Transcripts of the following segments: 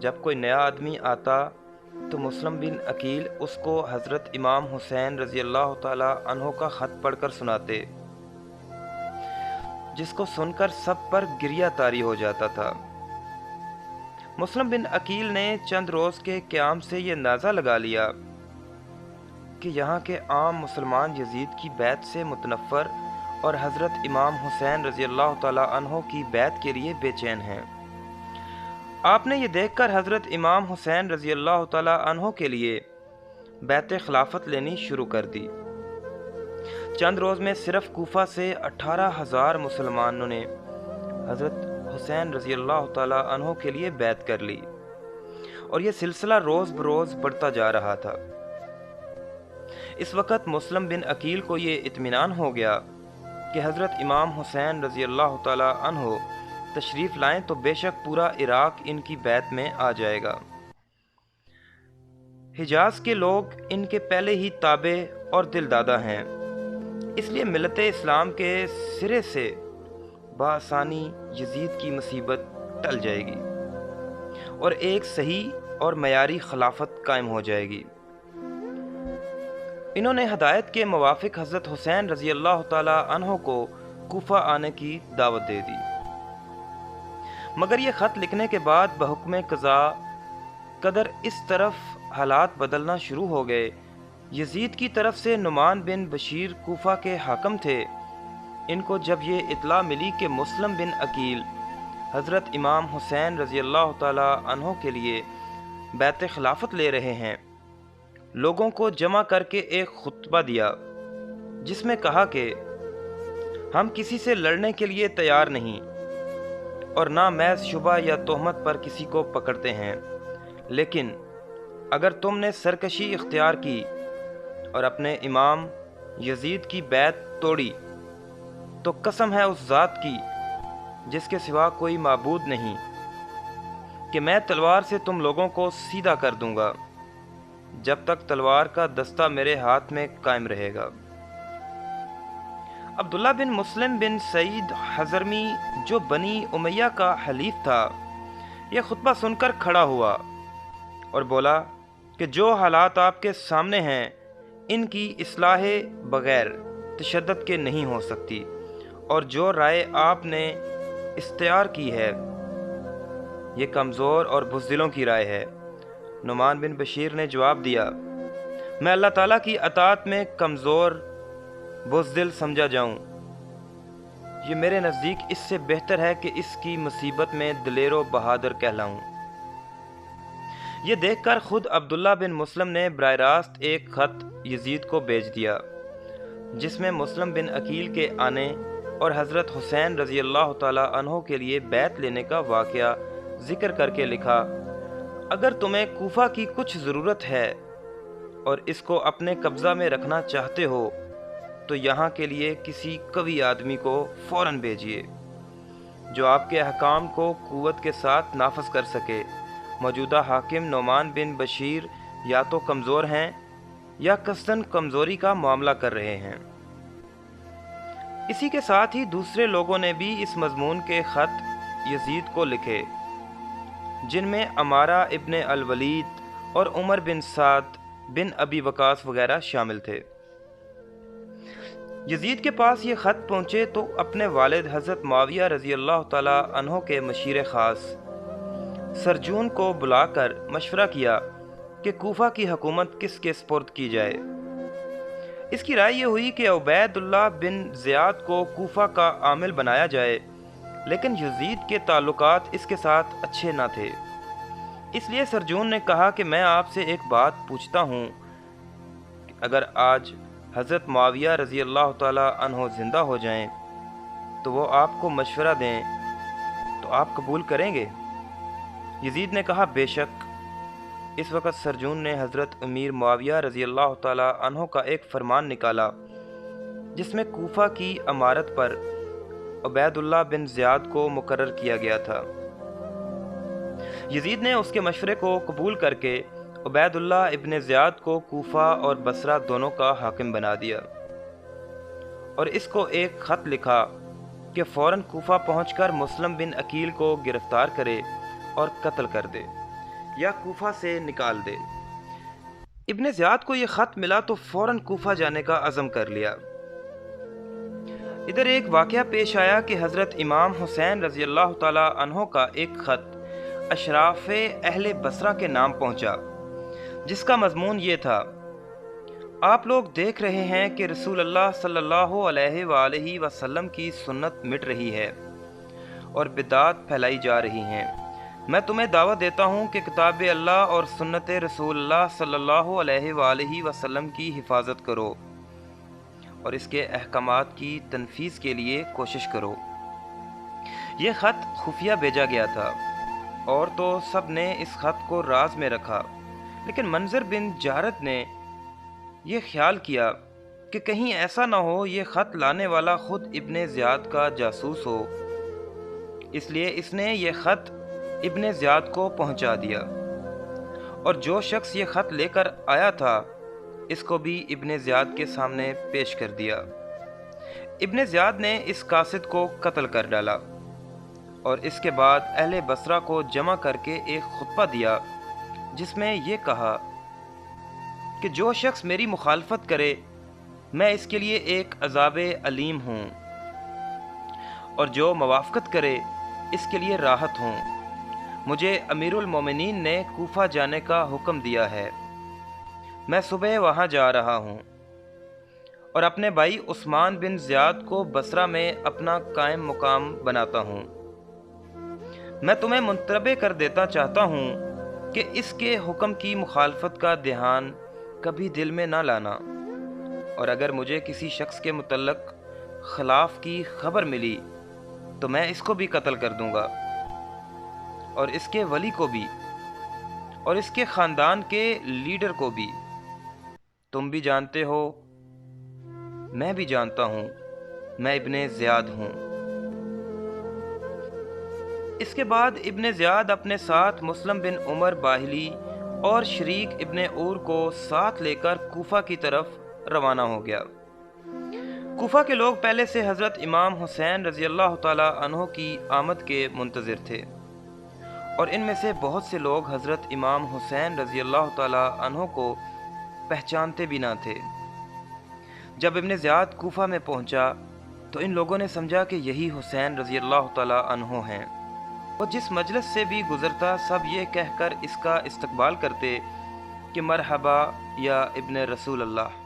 جب کوئی نیا آدمی آتا تو مسلم بن عقیل اس کو حضرت امام حسین رضی اللہ تعالیٰ عنہ کا خط پڑھ کر سناتے، جس کو سن کر سب پر گریہ طاری ہو جاتا تھا۔ مسلم بن عقیل نے چند روز کے قیام سے یہ اندازہ لگا لیا کہ یہاں کے عام مسلمان یزید کی بیعت سے متنفر اور حضرت امام حسین رضی اللہ تعالیٰ عنہ کی بیعت کے لیے بے چین ہیں۔ آپ نے یہ دیکھ کر حضرت امام حسین رضی اللہ تعالیٰ عنہ کے لیے بیعت خلافت لینی شروع کر دی۔ چند روز میں صرف کوفہ سے 18,000 مسلمانوں نے حضرت حسین رضی اللہ تعالیٰ عنہ کے لیے بیعت کر لی، اور یہ سلسلہ روز بروز بڑھتا جا رہا تھا۔ اس وقت مسلم بن عقیل کو یہ اطمینان ہو گیا کہ حضرت امام حسین رضی اللہ تعالیٰ عنہ تشریف لائیں تو بے شک پورا عراق ان کی بیعت میں آ جائے گا۔ حجاز کے لوگ ان کے پہلے ہی تابع اور دل دادہ ہیں، اس لیے ملت اسلام کے سرے سے بآسانی یزید کی مصیبت ٹل جائے گی اور ایک صحیح اور معیاری خلافت قائم ہو جائے گی۔ انہوں نے ہدایت کے موافق حضرت حسین رضی اللہ تعالی عنہ کو کوفہ آنے کی دعوت دے دی، مگر یہ خط لکھنے کے بعد بحکم قضاء قدر اس طرف حالات بدلنا شروع ہو گئے۔ یزید کی طرف سے نعمان بن بشیر کوفہ کے حاکم تھے، ان کو جب یہ اطلاع ملی کہ مسلم بن عقیل حضرت امام حسین رضی اللہ تعالی عنہ کے لیے بیعت خلافت لے رہے ہیں، لوگوں کو جمع کر کے ایک خطبہ دیا جس میں کہا کہ ہم کسی سے لڑنے کے لیے تیار نہیں اور نہ محض شبہ یا تہمت پر کسی کو پکڑتے ہیں، لیکن اگر تم نے سرکشی اختیار کی اور اپنے امام یزید کی بیعت توڑی تو قسم ہے اس ذات کی جس کے سوا کوئی معبود نہیں کہ میں تلوار سے تم لوگوں کو سیدھا کر دوں گا جب تک تلوار کا دستہ میرے ہاتھ میں قائم رہے گا۔ عبداللہ بن مسلم بن سعید حضرمی جو بنی امیہ کا حلیف تھا، یہ خطبہ سن کر کھڑا ہوا اور بولا کہ جو حالات آپ کے سامنے ہیں ان کی اصلاح بغیر تشدد کے نہیں ہو سکتی، اور جو رائے آپ نے اختیار کی ہے یہ کمزور اور بزدلوں کی رائے ہے۔ نعمان بن بشیر نے جواب دیا، میں اللہ تعالیٰ کی اطاعت میں کمزور بزدل سمجھا جاؤں، یہ میرے نزدیک اس سے بہتر ہے کہ اس کی مصیبت میں دلیر و بہادر کہلاؤں۔ یہ دیکھ کر خود عبداللہ بن مسلم نے براہ راست ایک خط یزید کو بھیج دیا جس میں مسلم بن عقیل کے آنے اور حضرت حسین رضی اللہ تعالی عنہ کے لیے بیعت لینے کا واقعہ ذکر کر کے لکھا، اگر تمہیں کوفہ کی کچھ ضرورت ہے اور اس کو اپنے قبضہ میں رکھنا چاہتے ہو تو یہاں کے لیے کسی قوی آدمی کو فوراً بھیجیے جو آپ کے احکام کو قوت کے ساتھ نافذ کر سکے۔ موجودہ حاکم نعمان بن بشیر یا تو کمزور ہیں یا قصداً کمزوری کا معاملہ کر رہے ہیں۔ اسی کے ساتھ ہی دوسرے لوگوں نے بھی اس مضمون کے خط یزید کو لکھے جن میں عمارہ ابن الولید اور عمر بن سعد بن ابی وقاص وغیرہ شامل تھے۔ یزید کے پاس یہ خط پہنچے تو اپنے والد حضرت معاویہ رضی اللہ تعالی عنہ کے مشیر خاص سرجون کو بلا کر مشورہ کیا کہ کوفہ کی حکومت کس کے سپرد کی جائے۔ اس کی رائے یہ ہوئی کہ عبید اللہ بن زیاد کو کوفہ کا عامل بنایا جائے، لیکن یزید کے تعلقات اس کے ساتھ اچھے نہ تھے، اس لیے سرجون نے کہا کہ میں آپ سے ایک بات پوچھتا ہوں کہ اگر آج حضرت معاویہ رضی اللہ تعالی عنہ زندہ ہو جائیں تو وہ آپ کو مشورہ دیں تو آپ قبول کریں گے؟ یزید نے کہا بے شک۔ اس وقت سرجون نے حضرت امیر معاویہ رضی اللہ تعالی عنہ کا ایک فرمان نکالا جس میں کوفہ کی امارت پر عبید اللہ بن زیاد کو مقرر کیا گیا تھا۔ یزید نے اس کے مشورے کو قبول کر کے عبید اللہ ابن زیاد کو کوفہ اور بصرہ دونوں کا حاکم بنا دیا اور اس کو ایک خط لکھا کہ فوراً کوفہ پہنچ کر مسلم بن عقیل کو گرفتار کرے اور قتل کر دے۔ یا کوفہ سے نکال دے۔ ابن زیاد کو یہ خط ملا تو فوراً کوفہ جانے کا عزم کر لیا۔ ادھر ایک واقعہ پیش آیا کہ حضرت امام حسین رضی اللہ تعالی عنہ کا ایک خط اشراف اہل بصرہ کے نام پہنچا، جس کا مضمون یہ تھا: آپ لوگ دیکھ رہے ہیں کہ رسول اللہ صلی اللہ علیہ وآلہ وسلم کی سنت مٹ رہی ہے اور بدعات پھیلائی جا رہی ہیں۔ میں تمہیں دعوت دیتا ہوں کہ کتاب اللہ اور سنت رسول اللہ صلی اللہ علیہ وآلہ وسلم کی حفاظت کرو اور اس کے احکامات کی تنفیذ کے لیے کوشش کرو۔ یہ خط خفیہ بھیجا گیا تھا اور تو سب نے اس خط کو راز میں رکھا، لیکن منظر بن جارد نے یہ خیال کیا کہ کہیں ایسا نہ ہو یہ خط لانے والا خود ابن زیاد کا جاسوس ہو، اس لیے اس نے یہ خط ابن زیاد کو پہنچا دیا، اور جو شخص یہ خط لے کر آیا تھا اس کو بھی ابن زیاد کے سامنے پیش کر دیا۔ ابن زیاد نے اس قاصد کو قتل کر ڈالا اور اس کے بعد اہل بصرہ کو جمع کر کے ایک خطبہ دیا جس میں یہ کہا کہ جو شخص میری مخالفت کرے میں اس کے لیے ایک عذاب علیم ہوں، اور جو موافقت کرے اس کے لیے راحت ہوں۔ مجھے امیر المومنین نے کوفہ جانے کا حکم دیا ہے، میں صبح وہاں جا رہا ہوں اور اپنے بھائی عثمان بن زیاد کو بصرہ میں اپنا قائم مقام بناتا ہوں۔ میں تمہیں منتبہ کر دیتا چاہتا ہوں کہ اس کے حکم کی مخالفت کا دھیان کبھی دل میں نہ لانا، اور اگر مجھے کسی شخص کے متعلق خلاف کی خبر ملی تو میں اس کو بھی قتل کر دوں گا، اور اس کے ولی کو بھی، اور اس کے خاندان کے لیڈر کو بھی۔ تم بھی جانتے ہو، میں بھی جانتا ہوں، میں ابن زیاد ہوں۔ اس کے بعد ابن زیاد اپنے ساتھ مسلم بن عمر باہلی اور شریک ابن اور کو ساتھ لے کر کوفہ کی طرف روانہ ہو گیا۔ کوفہ کے لوگ پہلے سے حضرت امام حسین رضی اللہ تعالی عنہ کی آمد کے منتظر تھے، اور ان میں سے بہت سے لوگ حضرت امام حسین رضی اللہ تعالی عنہ کو پہچانتے بھی نہ تھے۔ جب ابن زیاد کوفہ میں پہنچا تو ان لوگوں نے سمجھا کہ یہی حسین رضی اللہ تعالی عنہ ہیں۔ وہ جس مجلس سے بھی گزرتا سب یہ کہہ کر اس کا استقبال کرتے کہ مرحبا یا ابن رسول اللہ۔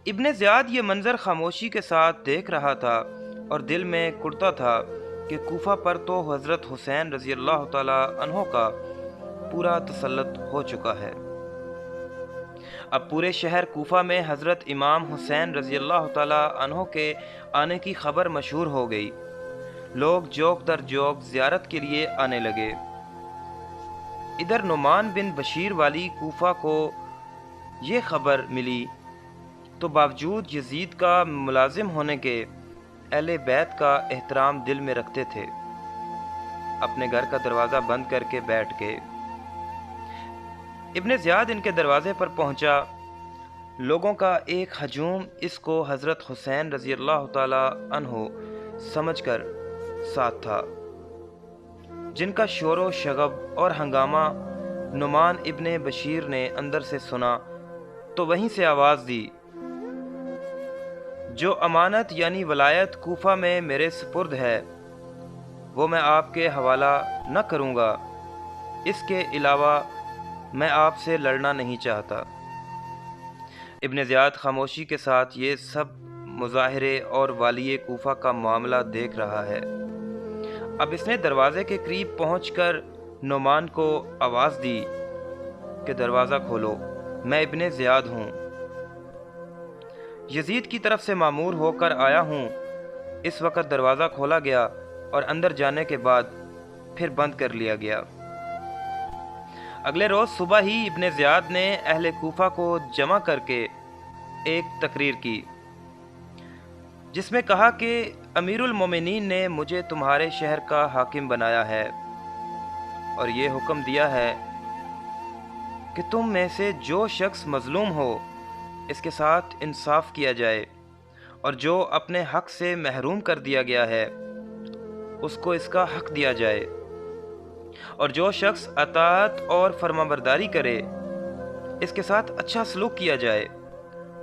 ابن زیاد یہ منظر خاموشی کے ساتھ دیکھ رہا تھا اور دل میں کڑتا تھا کہ کوفہ پر تو حضرت حسین رضی اللہ تعالی عنہ کا پورا تسلط ہو چکا ہے۔ اب پورے شہر کوفہ میں حضرت امام حسین رضی اللہ تعالی عنہ کے آنے کی خبر مشہور ہو گئی۔ لوگ جوک در جوک زیارت کے لیے آنے لگے۔ ادھر نعمان بن بشیر والی کوفہ کو یہ خبر ملی تو باوجود یزید کا ملازم ہونے کے اہل بیت کا احترام دل میں رکھتے تھے، اپنے گھر کا دروازہ بند کر کے بیٹھ گئے۔ ابن زیاد ان کے دروازے پر پہنچا۔ لوگوں کا ایک ہجوم اس کو حضرت حسین رضی اللہ تعالی عنہ سمجھ کر ساتھ تھا، جن کا شور و شغب اور ہنگامہ نعمان ابن بشیر نے اندر سے سنا تو وہیں سے آواز دی: جو امانت یعنی ولایت کوفہ میں میرے سپرد ہے وہ میں آپ کے حوالہ نہ کروں گا، اس کے علاوہ میں آپ سے لڑنا نہیں چاہتا۔ ابن زیاد خاموشی کے ساتھ یہ سب مظاہرے اور والی کوفہ کا معاملہ دیکھ رہا ہے۔ اب اس نے دروازے کے قریب پہنچ کر نعمان کو آواز دی کہ دروازہ کھولو، میں ابن زیاد ہوں، یزید کی طرف سے مامور ہو کر آیا ہوں۔ اس وقت دروازہ کھولا گیا اور اندر جانے کے بعد پھر بند کر لیا گیا۔ اگلے روز صبح ہی ابن زیاد نے اہل کوفہ کو جمع کر کے ایک تقریر کی جس میں کہا کہ امیر المومنین نے مجھے تمہارے شہر کا حاکم بنایا ہے اور یہ حکم دیا ہے کہ تم میں سے جو شخص مظلوم ہو اس کے ساتھ انصاف کیا جائے، اور جو اپنے حق سے محروم کر دیا گیا ہے اس کو اس کا حق دیا جائے۔ اور جو شخص اطاعت اور فرمانبرداری کرے اس کے ساتھ اچھا سلوک کیا جائے،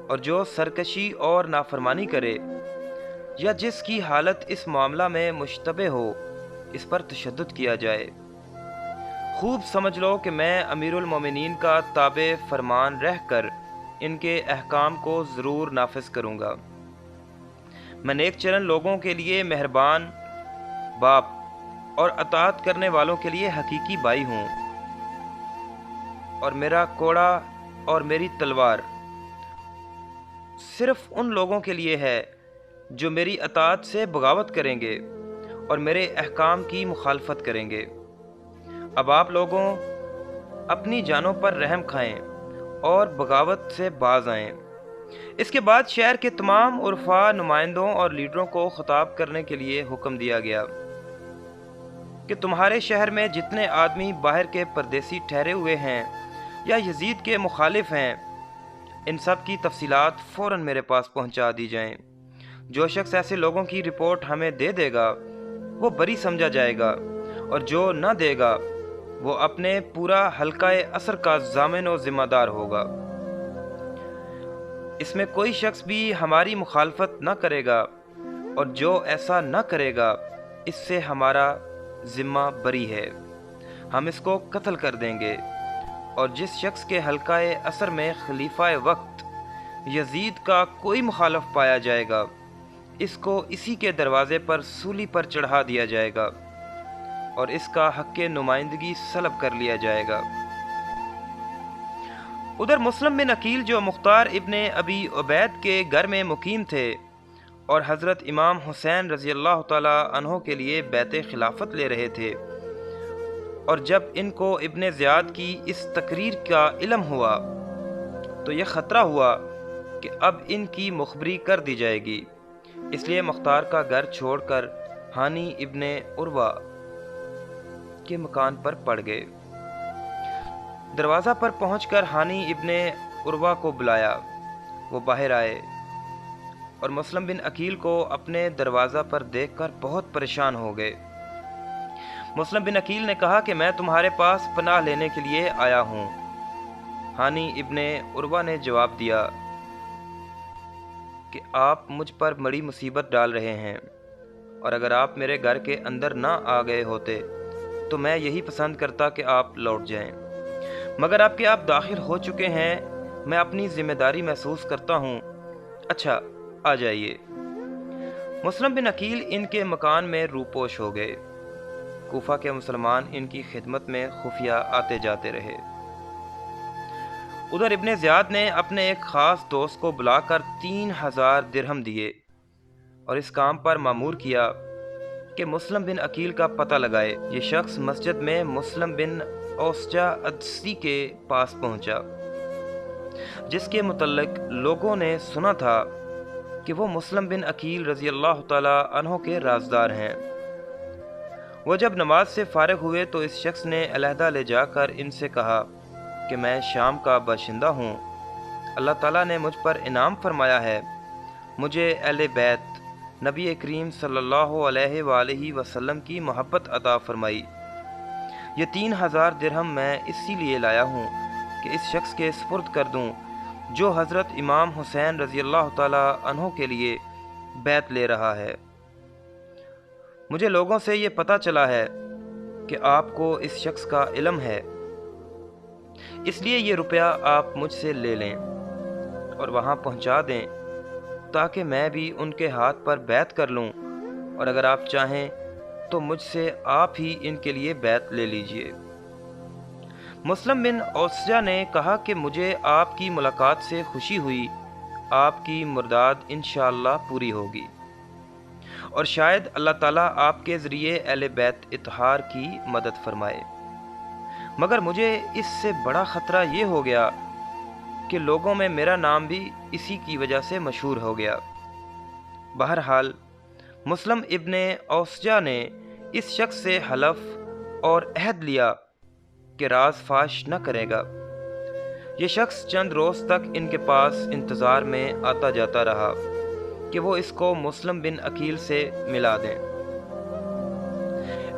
اور جو سرکشی اور نافرمانی کرے یا جس کی حالت اس معاملہ میں مشتبہ ہو اس پر تشدد کیا جائے۔ خوب سمجھ لو کہ میں امیر المومنین کا تابع فرمان رہ کر ان کے احکام کو ضرور نافذ کروں گا۔ میں نیک چلن لوگوں کے لیے مہربان باپ اور اطاعت کرنے والوں کے لیے حقیقی بھائی ہوں، اور میرا کوڑا اور میری تلوار صرف ان لوگوں کے لیے ہے جو میری اطاعت سے بغاوت کریں گے اور میرے احکام کی مخالفت کریں گے۔ اب آپ لوگوں اپنی جانوں پر رحم کھائیں اور بغاوت سے باز آئیں۔ اس کے بعد شہر کے تمام عرفاء، نمائندوں اور لیڈروں کو خطاب کرنے کے لیے حکم دیا گیا کہ تمہارے شہر میں جتنے آدمی باہر کے پردیسی ٹھہرے ہوئے ہیں یا یزید کے مخالف ہیں، ان سب کی تفصیلات فوراً میرے پاس پہنچا دی جائیں۔ جو شخص ایسے لوگوں کی رپورٹ ہمیں دے دے گا وہ بری سمجھا جائے گا، اور جو نہ دے گا وہ اپنے پورا حلقہ اثر کا ضامن و ذمہ دار ہوگا۔ اس میں کوئی شخص بھی ہماری مخالفت نہ کرے گا، اور جو ایسا نہ کرے گا اس سے ہمارا ذمہ بری ہے، ہم اس کو قتل کر دیں گے۔ اور جس شخص کے حلقہ اثر میں خلیفہ وقت یزید کا کوئی مخالف پایا جائے گا اس کو اسی کے دروازے پر سولی پر چڑھا دیا جائے گا اور اس کا حق نمائندگی سلب کر لیا جائے گا۔ ادھر مسلم بن عقیل جو مختار ابن ابی عبید کے گھر میں مقیم تھے اور حضرت امام حسین رضی اللہ تعالی عنہ کے لیے بیعت خلافت لے رہے تھے، اور جب ان کو ابن زیاد کی اس تقریر کا علم ہوا تو یہ خطرہ ہوا کہ اب ان کی مخبری کر دی جائے گی، اس لیے مختار کا گھر چھوڑ کر ہانی ابن عروہ کے مکان پر پڑ گئے۔ دروازہ پر پہنچ کر ہانی ابن عروہ کو بلایا، وہ باہر آئے اور مسلم بن عقیل کو اپنے دروازہ پر دیکھ کر بہت پریشان ہو گئے۔ مسلم بن عقیل نے کہا کہ میں تمہارے پاس پناہ لینے کے لیے آیا ہوں۔ ہانی ابن عروہ نے جواب دیا کہ آپ مجھ پر بڑی مصیبت ڈال رہے ہیں، اور اگر آپ میرے گھر کے اندر نہ آ گئے ہوتے تو میں یہی پسند کرتا کہ آپ لوٹ جائیں، مگر اب کہ آپ داخل ہو چکے ہیں میں اپنی ذمہ داری محسوس کرتا ہوں۔ اچھا آ جائیے۔ مسلم بن عقیل ان کے مکان میں روپوش ہو گئے۔ کوفہ کے مسلمان ان کی خدمت میں خفیہ آتے جاتے رہے۔ ادھر ابن زیاد نے اپنے ایک خاص دوست کو بلا کر 3000 درہم دیے اور اس کام پر مامور کیا کہ مسلم بن عقیل کا پتہ لگائے۔ یہ شخص مسجد میں مسلم بن اوسجہ ادسی کے پاس پہنچا، جس کے متعلق لوگوں نے سنا تھا کہ وہ مسلم بن عقیل رضی اللہ تعالی عنہ کے رازدار ہیں۔ وہ جب نماز سے فارغ ہوئے تو اس شخص نے علیحدہ لے جا کر ان سے کہا کہ میں شام کا باشندہ ہوں، اللہ تعالیٰ نے مجھ پر انعام فرمایا ہے، مجھے اہل بیت نبی کریم صلی اللہ علیہ وآلہ وسلم کی محبت عطا فرمائی۔ یہ 3000 درہم میں اسی لیے لایا ہوں کہ اس شخص کے سپرد کر دوں جو حضرت امام حسین رضی اللہ تعالی عنہ کے لیے بیعت لے رہا ہے۔ مجھے لوگوں سے یہ پتہ چلا ہے کہ آپ کو اس شخص کا علم ہے، اس لیے یہ روپیہ آپ مجھ سے لے لیں اور وہاں پہنچا دیں تاکہ میں بھی ان کے ہاتھ پر بیعت کر لوں، اور اگر آپ چاہیں تو مجھ سے آپ ہی ان کے لیے بیعت لے لیجئے۔ مسلم بن اوسجہ نے کہا کہ مجھے آپ کی ملاقات سے خوشی ہوئی، آپ کی مرداد انشاءاللہ پوری ہوگی، اور شاید اللہ تعالیٰ آپ کے ذریعے اہل بیت اطہار کی مدد فرمائے، مگر مجھے اس سے بڑا خطرہ یہ ہو گیا کہ لوگوں میں میرا نام بھی اسی کی وجہ سے مشہور ہو گیا۔ بہرحال مسلم ابن اوسجہ نے اس شخص سے حلف اور عہد لیا کہ راز فاش نہ کرے گا۔ یہ شخص چند روز تک ان کے پاس انتظار میں آتا جاتا رہا کہ وہ اس کو مسلم بن عقیل سے ملا دیں۔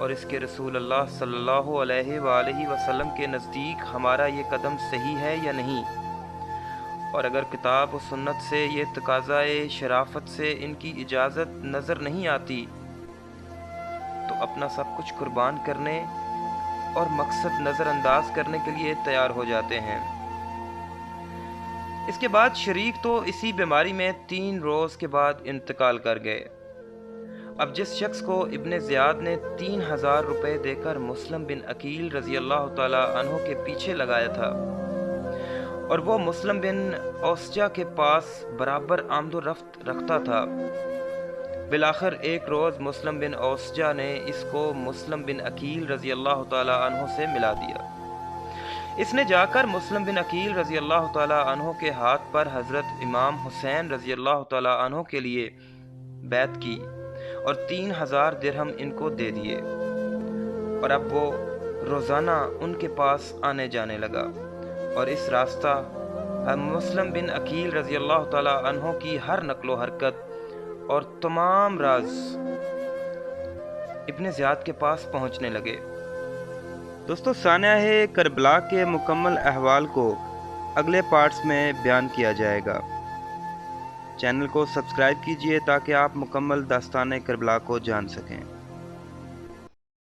اور اس کے رسول اللہ صلی اللہ علیہ وآلہ وسلم کے نزدیک ہمارا یہ قدم صحیح ہے یا نہیں، اور اگر کتاب و سنت سے یہ تقاضائے شرافت سے ان کی اجازت نظر نہیں آتی تو اپنا سب کچھ قربان کرنے اور مقصد نظر انداز کرنے کے لیے تیار ہو جاتے ہیں۔ اس کے بعد شریک تو اسی بیماری میں 3 روز کے بعد انتقال کر گئے۔ اب جس شخص کو ابن زیاد نے 3000 روپے دے کر مسلم بن عقیل رضی اللہ تعالی عنہ کے پیچھے لگایا تھا، اور وہ مسلم بن اوسجہ کے پاس برابر آمد و رفت رکھتا تھا، بالآخر ایک روز مسلم بن اوسجہ نے اس کو مسلم بن عقیل رضی اللہ تعالی عنہ سے ملا دیا۔ اس نے جا کر مسلم بن عقیل رضی اللہ تعالی عنہ کے ہاتھ پر حضرت امام حسین رضی اللہ تعالی عنہ کے لیے بیعت کی اور 3000 درہم ان کو دے دیے، اور اب وہ روزانہ ان کے پاس آنے جانے لگا، اور اس راستہ مسلم بن عقیل رضی اللہ تعالی عنہ کی ہر نقل و حرکت اور تمام راز ابن زیاد کے پاس پہنچنے لگے۔ دوستو، سانحہ کربلا کے مکمل احوال کو اگلے پارٹس میں بیان کیا جائے گا۔ چینل کو سبسکرائب کیجئے تاکہ آپ مکمل داستان کربلا کو جان سکیں۔